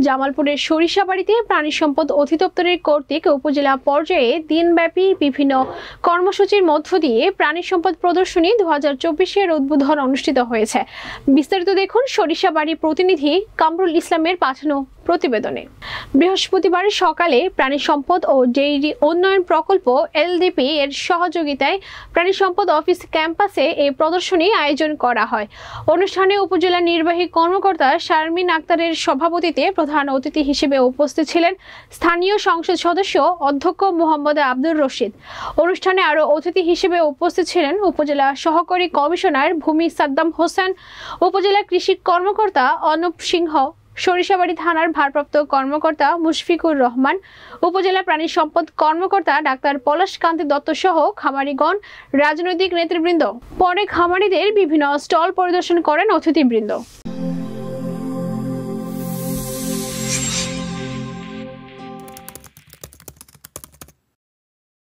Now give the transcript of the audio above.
জামালপুরের সরিষাবাড়িতে প্রাণী সম্পদ অধিদপ্তরের কর্তৃক উপজেলা পর্যায়ে দিনব্যাপী বিভিন্ন কর্মসূচির মধ্য দিয়ে প্রাণী সম্পদ প্রদর্শনী 2024-এর উদ্বোধন অনুষ্ঠিত হয়েছে। বিস্তারিত দেখুন সরিষাবাড়ি প্রতিনিধি কামরুল ইসলামের পাঠানো প্রতিবেদনে। বৃহস্পতিবার সকালে প্রাণী সম্পদ ও ডেইরি উন্নয়ন প্রকল্প এলডিপি এর সহযোগিতায় প্রাণী সম্পদ অফিস ক্যাম্পাসে এই প্রদর্শনী আয়োজন করা হয়। অনুষ্ঠানে উপজেলা নির্বাহী কর্মকর্তা শারমিন আক্তারের সভাপতিত্বে প্রধান অতিথি হিসেবে উপস্থিত ছিলেন স্থানীয় সংসদ সদস্য অধ্যক্ষ মোহাম্মদ আব্দুর রশিদ। অনুষ্ঠানে আরও অতিথি হিসেবে উপস্থিত ছিলেন উপজেলা সহকারী কমিশনার ভূমি সাদ্দাম হোসেন, উপজেলা কৃষি কর্মকর্তা অনুপ সিংহ, সরিষাবাড়ি থানার ভারপ্রাপ্ত কর্মকর্তা মুশফিকুর রহমান, উপজেলা প্রাণী সম্পদ কর্মকর্তা ডাক্তার পলাশ কান্তি দত্ত সহ খামারিগণ, রাজনৈতিক নেতৃবৃন্দ। পরে খামারিদের বিভিন্ন স্টল পরিদর্শন করেন অতিথিবৃন্দ।